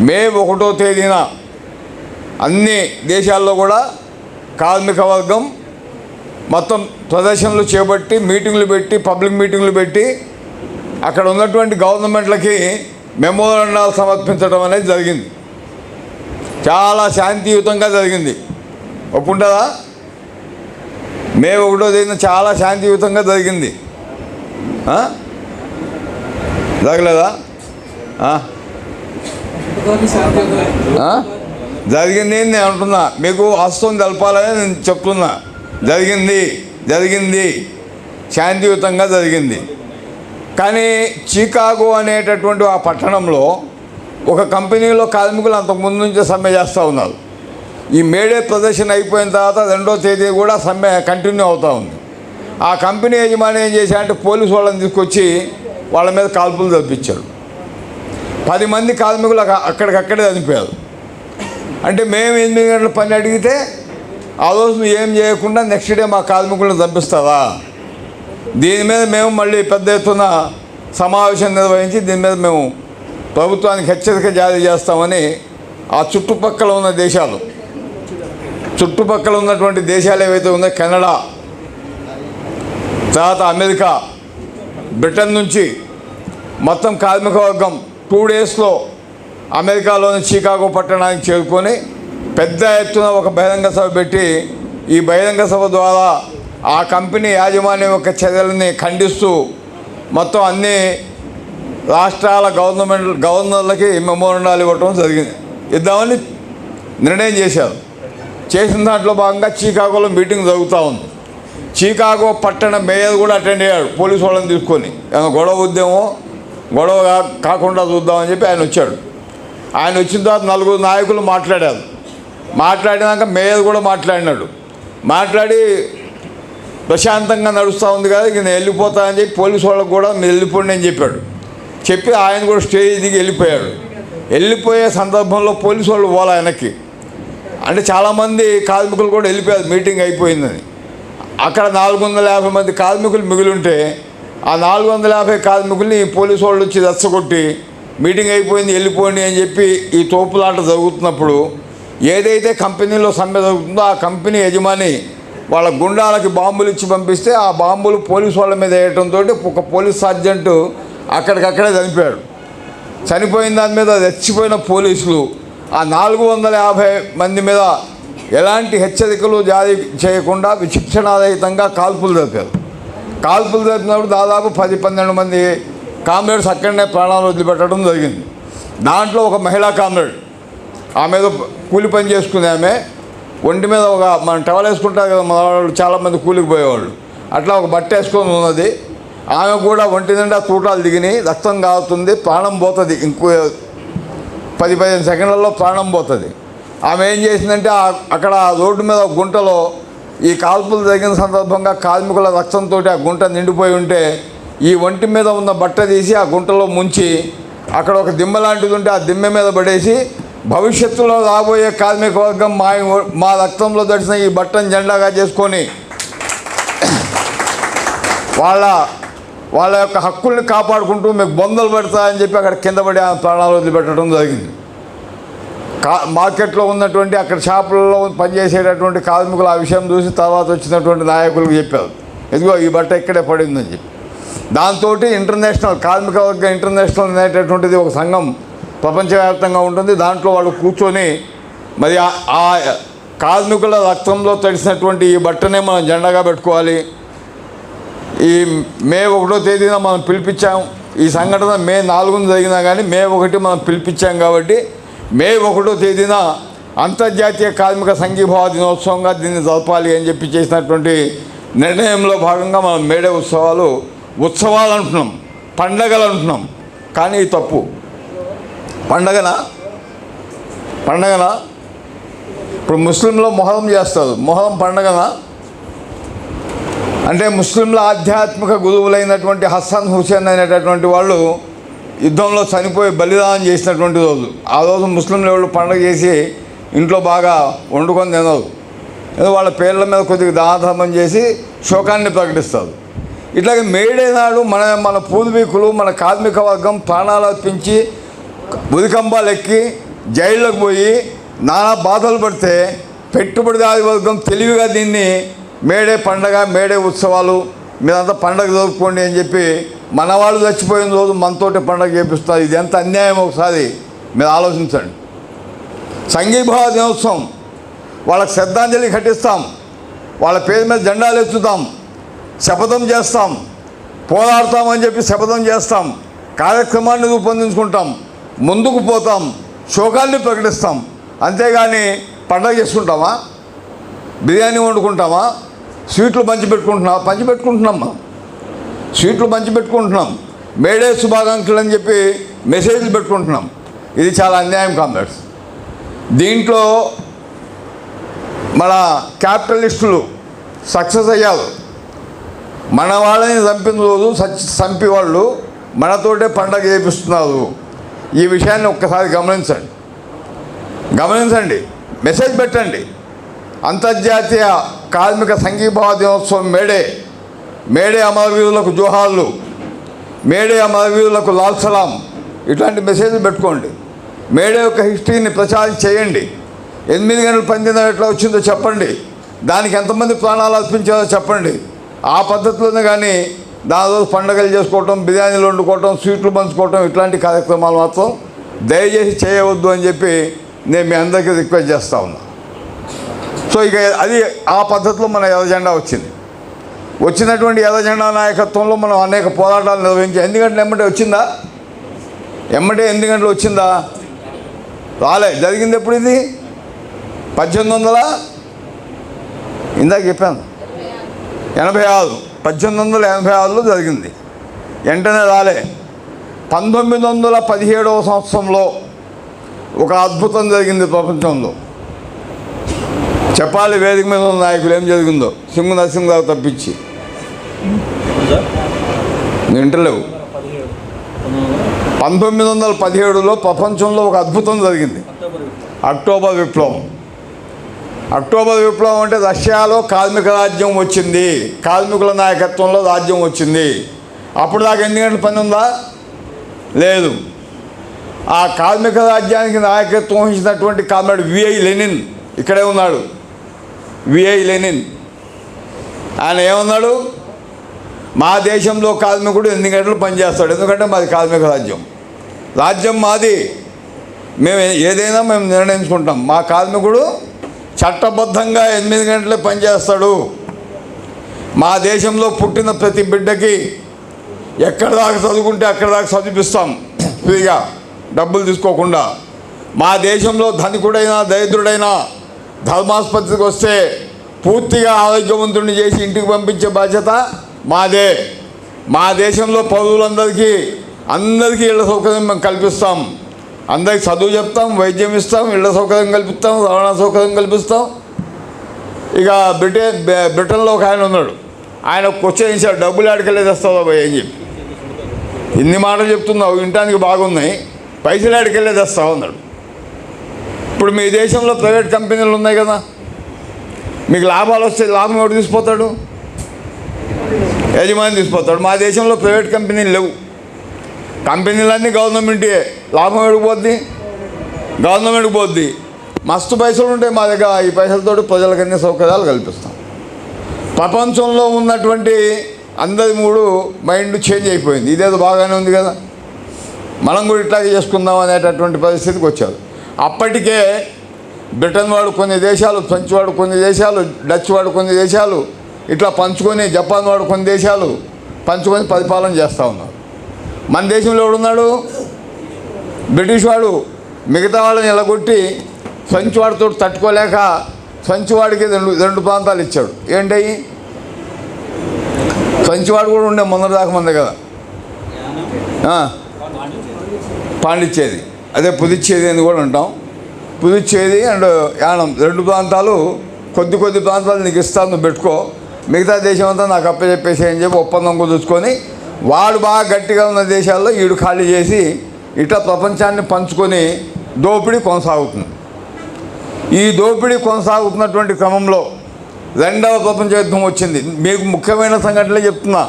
మే 1వ తేదీన అన్ని దేశాల్లో కూడా కార్మిక వర్గం మొత్తం ప్రదర్శనలు చేపట్టి మీటింగులు పెట్టి పబ్లిక్ మీటింగులు పెట్టి అక్కడ ఉన్నటువంటి గవర్నమెంట్లకి మెమోరాండాలు సమర్పించడం అనేది జరిగింది. చాలా శాంతియుతంగా జరిగింది. ఒప్పుంటుందా? మే 1వ తేదీన చాలా శాంతియుతంగా జరిగింది. జరగలేదా? జరిగింది నేను అంటున్నా, మీకు వాస్తవం తెలపాలని నేను చెప్తున్నా. జరిగింది శాంతియుతంగా జరిగింది. కానీ చికాగో అనేటటువంటి ఆ పట్టణంలో ఒక కంపెనీలో కార్మికులు అంతకుముందు నుంచే సమ్మె చేస్తూ ఉన్నారు. ఈ మేడే ప్రదర్శన అయిపోయిన తర్వాత 2వ తేదీ కూడా సమ్మె కంటిన్యూ అవుతూ ఉంది. ఆ కంపెనీ యజమాని ఏం చేశారంటే పోలీసు వాళ్ళని తీసుకొచ్చి వాళ్ళ మీద కాల్పులు జరిపించారు. 10 మంది కార్మికులు అక్కడికక్కడే చనిపోయారు. అంటే మేము 8 గంటల పని అడిగితే ఆ రోజు నువ్వు ఏం చేయకుండా నెక్స్ట్ డే మా కార్మికులను చంపిస్తావా? దీని మీద మేము మళ్ళీ పెద్ద ఎత్తున సమావేశం నిర్వహించి దీని మీద మేము ప్రభుత్వానికి హెచ్చరిక జారీ చేస్తామని ఆ చుట్టుపక్కల ఉన్నటువంటి దేశాలు ఏవైతే ఉన్నాయో కెనడా, తర్వాత అమెరికా, బ్రిటన్ నుంచి మొత్తం కార్మిక వర్గం 2 డేస్లో అమెరికాలోని చికాగో పట్టణానికి చేరుకొని పెద్ద ఎత్తున ఒక బహిరంగ సభ పెట్టి ఈ బహిరంగ సభ ద్వారా ఆ కంపెనీ యాజమాన్యం యొక్క చర్యలని ఖండిస్తూ మొత్తం అన్ని రాష్ట్రాల గవర్నర్లకి మెమోరాండాలు ఇద్దామని నిర్ణయం చేశారు. చేసిన దాంట్లో భాగంగా చికాగోలో మీటింగ్ జరుగుతూ ఉంది. చికాగో పట్టణ మేయర్ కూడా అటెండ్ అయ్యాడు పోలీసు వాళ్ళని తీసుకొని. గొడవ కాకుండా చూద్దామని చెప్పి ఆయన వచ్చాడు. ఆయన వచ్చిన తర్వాత 4 నాయకులు మాట్లాడినాక మేయర్ కూడా మాట్లాడి ప్రశాంతంగా నడుస్తూ ఉంది కదా, ఇక నేను వెళ్ళిపోతా అని చెప్పి పోలీసు వాళ్ళకు కూడా మీరు వెళ్ళిపోండి అని చెప్పి ఆయన కూడా స్టేజ్ దిగి వెళ్ళిపోయే సందర్భంలో పోలీసు వాళ్ళు పోలా వెనక్కి. అంటే చాలామంది కార్మికులు కూడా వెళ్ళిపోయారు మీటింగ్ అయిపోయిందని. అక్కడ 450 మంది కార్మికులు మిగిలి ఉంటే ఆ 450 కార్మికుల్ని పోలీసు వాళ్ళు వచ్చి రెచ్చగొట్టి మీటింగ్ అయిపోయింది వెళ్ళిపోండి అని చెప్పి ఈ తోపులాట జరుగుతున్నప్పుడు ఏదైతే కంపెనీలో సమ్మె జరుగుతుందో ఆ కంపెనీ యజమాని వాళ్ళ గుండాలకి బాంబులు ఇచ్చి పంపిస్తే ఆ బాంబులు పోలీసు వాళ్ళ మీద వేయడంతో ఒక పోలీస్ సర్జెంటు అక్కడికక్కడే చనిపోయిన దాని మీద రెచ్చిపోయిన పోలీసులు ఆ 450 మంది మీద ఎలాంటి హెచ్చరికలు జారీ చేయకుండా విచక్షణారహితంగా కాల్పులు జరిపినప్పుడు దాదాపు 10-12 మంది కామ్రేడ్స్ అక్కడనే ప్రాణాలు వదిలిపెట్టడం జరిగింది. దాంట్లో ఒక మహిళా కామ్రేడ్, ఆమె కూలి పని చేసుకునే ఆమె ఒంటి మీద మనం టవల్ వేసుకుంటారు కదా మన వాళ్ళు, చాలామంది కూలికి పోయేవాళ్ళు, అట్లా ఒక బట్ట వేసుకొని ఉన్నది. ఆమె కూడా ఒంటి నిండా తూటాలు దిగినాయి, రక్తం కారుతుంది, ప్రాణం పోతుంది. ఇంకో 10-15 సెకండ్లలో ప్రాణం పోతుంది. ఆమె ఏం చేసిందంటే అక్కడ రోడ్డు మీద గుంటలో ఈ కాల్పులు జరిగిన సందర్భంగా కార్మికుల రక్తంతో ఆ గుంట నిండిపోయి ఉంటే ఈ ఒంటి మీద ఉన్న బట్ట తీసి ఆ గుంటలో ముంచి అక్కడ ఒక దిమ్మ లాంటిది ఉంటే ఆ దిమ్మ మీద పడేసి భవిష్యత్తులో రాబోయే కార్మిక వర్గం మా రక్తంలో తడిసిన ఈ బట్టను జెండాగా చేసుకొని వాళ్ళ యొక్క హక్కుల్ని కాపాడుకుంటూ మీకు బొందలు పెడతాయని చెప్పి అక్కడ కింద పడి ఆ ప్రాణాలు వదిలిపెట్టడం జరిగింది. మార్కెట్లో ఉన్నటువంటి అక్కడ షాపులలో పనిచేసేటటువంటి కార్మికులు ఆ విషయం చూసి తర్వాత వచ్చినటువంటి నాయకులకు చెప్పారు, ఇదిగో ఈ బట్ట ఇక్కడే పడిందని చెప్పి. దాంతో ఇంటర్నేషనల్ కార్మిక వర్గ ఇంటర్నేషనల్ అనేటటువంటిది ఒక సంఘం ప్రపంచవ్యాప్తంగా ఉంటుంది. దాంట్లో వాళ్ళు కూర్చొని మరి ఆ కార్మికుల రక్తంలో తడిసినటువంటి ఈ బట్టనే మనం జెండాగా పెట్టుకోవాలి. ఈ మే 1వ తేదీన మనం పిలిపించాం. ఈ సంఘటన మే 4న జరిగినా కానీ మే 1 మనం పిలిపించాం కాబట్టి మే 1వ తేదీన అంతర్జాతీయ కార్మిక సంఘీభావ దినోత్సవంగా దీన్ని జరపాలి అని చెప్పి చేసినటువంటి నిర్ణయంలో భాగంగా మనం మేడే ఉత్సవాలు అంటున్నాం, పండగలు అంటున్నాం. కానీ ఈ తప్పు. పండగనా? ఇప్పుడు ముస్లింలో మొహరం చేస్తారు, మొహరం పండగనా? అంటే ముస్లింల ఆధ్యాత్మిక గురువులైనటువంటి హసన్ హుసేన్ అనేటటువంటి వాళ్ళు యుద్ధంలో చనిపోయి బలిదానం చేసినటువంటి రోజు. ఆ రోజు ముస్లింలు ఎవరు పండగ చేసి ఇంట్లో బాగా వండుకొని తినరు, ఏదో వాళ్ళ పేర్ల మీద కొద్దిగా దానధర్మం చేసి శోకాన్ని ప్రకటిస్తారు. ఇట్లాగే మేడే నాడు మన పూర్వీకులు మన కార్మిక వర్గం ప్రాణాలు అర్పించి ఉరికంబాలు ఎక్కి జైల్లోకి పోయి నానా బాధలు పడితే పెట్టుబడిదారీ వర్గం తెలివిగా దీన్ని మేడే పండగ, మేడే ఉత్సవాలు, మీరంతా పండగ జరుపుకోండి అని చెప్పి మన వాళ్ళు చచ్చిపోయిన రోజు మనతోటి పండగ చేపిస్తున్నారు. ఇది ఎంత అన్యాయం ఒకసారి మీరు ఆలోచించండి. సంఘీభావ దినోత్సవం, వాళ్ళకి శ్రద్ధాంజలి ఘటిస్తాం, వాళ్ళ పేరు మీద జెండాలు ఎత్తుతాం, శపథం చేస్తాం, పోరాడతామని చెప్పి శపథం చేస్తాం, కార్యక్రమాన్ని రూపొందించుకుంటాం, ముందుకు పోతాం, శోకాన్ని ప్రకటిస్తాం. అంతేగాని పండగ చేసుకుంటామా? బిర్యానీ వండుకుంటామా? స్వీట్లు పంచిపెట్టుకుంటున్నాం మనం. స్వీట్లు పంచిపెట్టుకుంటున్నాం, మేడే శుభాకాంక్షలు అని చెప్పి మెసేజ్లు పెట్టుకుంటున్నాం. ఇది చాలా అన్యాయం కామ్రేడ్స్. దీంట్లో మన క్యాపిటలిస్టులు సక్సెస్ అయ్యారు. మన వాళ్ళని చంపిన రోజు చంపి వాళ్ళు మనతోటే పండగ చేపిస్తున్నారు. ఈ విషయాన్ని ఒక్కసారి గమనించండి, మెసేజ్ పెట్టండి. అంతర్జాతీయ కార్మిక సంఘీభావ దినోత్సవం మేడే అమరవీరులకు జోహార్లు, మేడే అమరవీరులకు లాల్ సలాం, ఇట్లాంటి మెసేజ్లు పెట్టుకోండి. మేడే యొక్క హిస్టరీని ప్రచారం చేయండి. 8 గంటల పనిదినం ఎట్లా వచ్చిందో చెప్పండి, దానికి ఎంతమంది ప్రాణాలు అర్పించారో చెప్పండి. ఆ పద్ధతిలోనే కానీ దాని రోజు పండుగలు చేసుకోవటం, బిర్యానీలు వండుకోవటం, స్వీట్లు పంచుకోవటం, ఇట్లాంటి కార్యక్రమాలు మాత్రం దయచేసి చేయవద్దు అని చెప్పి నేను మీ అందరికీ రిక్వెస్ట్ చేస్తూ ఉన్నా. సో ఇక అది ఆ పద్ధతిలో మన ఎర్ర జెండా వచ్చినటువంటి ఎర్ర జెండా నాయకత్వంలో మనం అనేక పోరాటాలు నిర్వహించాం. 8 గంటలు ఎమ్మటే వచ్చిందా? 8 గంటలు వచ్చిందా? రాలే. జరిగింది ఎప్పుడు ఇది? 1800 ఇందాక చెప్పాను 86, 1886లో జరిగింది. వెంటనే రాలే. 1917వ సంవత్సరంలో ఒక అద్భుతం జరిగింది ప్రపంచంలో. చెప్పాలి వేదిక మీద ఉన్న నాయకులు ఏం జరిగిందో, సింగు నరసింహరావు తప్పించి. వింటలేవు. 1917లో ప్రపంచంలో ఒక అద్భుతం జరిగింది, అక్టోబర్ విప్లవం. అక్టోబర్ విప్లవం అంటే రష్యాలో కార్మిక రాజ్యం వచ్చింది, కార్మికుల నాయకత్వంలో రాజ్యం వచ్చింది. అప్పుడు దాకా 8 గంటల పని ఉందా? లేదు. ఆ కార్మిక రాజ్యానికి నాయకత్వం వహించినటువంటి కామ్రేడ్ విఐ లెనిన్ ఇక్కడే ఉన్నాడు. విఐ లెనిన్ ఆయన ఏమన్నాడు? మా దేశంలో కార్మికుడు 8 గంటలు పనిచేస్తాడు, ఎందుకంటే మాది కార్మిక రాజ్యం మాది, మేము ఏదైనా మేము నిర్ణయించుకుంటాం. మా కార్మికుడు చట్టబద్ధంగా 8 గంటలే పనిచేస్తాడు. మా దేశంలో పుట్టిన ప్రతి బిడ్డకి ఎక్కడ దాకా చదువుకుంటే అక్కడ దాకా చదివిస్తాం ఫ్రీగా, డబ్బులు తీసుకోకుండా. మా దేశంలో ధనికుడైనా దరిద్రుడైనా ధర్మాసుపత్రికి వస్తే పూర్తిగా ఆరోగ్యవంతుడిని చేసి ఇంటికి పంపించే బాధ్యత మాదే. మా దేశంలో పౌరులందరికీ ఇళ్ల సౌకర్యం మేము కల్పిస్తాం. అందరికి చదువు చెప్తాం, వైద్యం ఇస్తాం, ఇళ్ల సౌకర్యం కల్పిస్తాం, రవాణా సౌకర్యం కల్పిస్తాం. ఇక బ్రిటన్లో ఒక ఆయన ఉన్నాడు, ఆయన క్వశ్చన్ ఇచ్చాడు, డబ్బులు ఆడికెళ్ళి తెస్తావా భయ్ అని చెప్పి. ఇన్ని మాటలు చెప్తున్నావు, వినటానికి బాగున్నాయి, పైసలు ఆడికెళ్ళి తెస్తావు అన్నాడు. ఇప్పుడు మీ దేశంలో ప్రైవేట్ కంపెనీలు ఉన్నాయి కదా, మీకు లాభాలు వస్తే లాభం ఎవడు తీసిపోతాడు? యజమాని తీసిపోతాడు. మా దేశంలో ప్రైవేట్ కంపెనీలు లేవు, కంపెనీలన్నీ గవర్నమెంటే. లాభం ఎడిపోద్ది? గవర్నమెంట్కి పోద్ది. మస్తు పైసలు ఉంటాయి మా దగ్గర, ఈ పైసలతో ప్రజలకన్నీ సౌకర్యాలు కల్పిస్తాం. ప్రపంచంలో ఉన్నటువంటి అందరి మైండ్ చేంజ్ అయిపోయింది. ఇదేదో బాగానే ఉంది కదా, మనం కూడా ఇట్లాగే చేసుకుందాం అనేటటువంటి పరిస్థితికి వచ్చారు. అప్పటికే బ్రిటన్ వాడు కొన్ని దేశాలు, ఫ్రెంచ్ వాడు కొన్ని దేశాలు, డచ్ వాడు కొన్ని దేశాలు ఇట్లా పంచుకొని, జపాన్ వాడు కొన్ని దేశాలు పంచుకొని పరిపాలన చేస్తూ ఉన్నారు. మన దేశంలో ఎవడున్నాడు? బ్రిటిష్ వాడు మిగతా వాళ్ళని ఎలగొట్టి ఫ్రెంచ్ వాడితో తట్టుకోలేక ఫ్రెంచ్ వాడికి రెండు ప్రాంతాలు ఇచ్చాడు. ఏంటయ్యి? ఫ్రెంచ్ వాడు కూడా ఉండే మొన్నటిదాకా మంది కదా, పాండిచ్చేరి, అదే పుదుచ్చేరి అని కూడా అంటాం. పుదుచ్చేరి అండ్ యానం 2 ప్రాంతాలు, కొద్ది ప్రాంతాలు నీకు ఇస్తాను, నువ్వు పెట్టుకో, మిగతా దేశం అంతా నాకు అప్పచెప్పేసి అని చెప్పి ఒప్పందం కుదుర్చుకొని వాడు బాగా గట్టిగా ఉన్న దేశాల్లో ఈడు ఖాళీ చేసి ఇట్లా ప్రపంచాన్ని పంచుకొని దోపిడీ కొనసాగుతుంది. ఈ దోపిడీ కొనసాగుతున్నటువంటి క్రమంలో 2వ ప్రపంచ యుద్ధం వచ్చింది. మీకు ముఖ్యమైన సంఘటనలే చెప్తున్నా,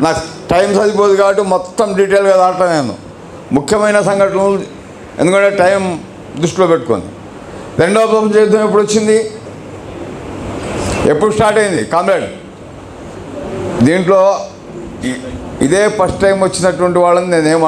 నాకు టైం సరిపోదు కాబట్టి మొత్తం డీటెయిల్గా దాటా నేను. ముఖ్యమైన సంఘటనలు, ఎందుకంటే టైం దృష్టిలో పెట్టుకుంది. రెండవ ప్రపంచ యుద్ధం ఎప్పుడు వచ్చింది, ఎప్పుడు స్టార్ట్ అయింది కామ్రేడ్? దీంట్లో ఇదే ఫస్ట్ టైం వచ్చినటువంటి వాళ్ళని నేనేం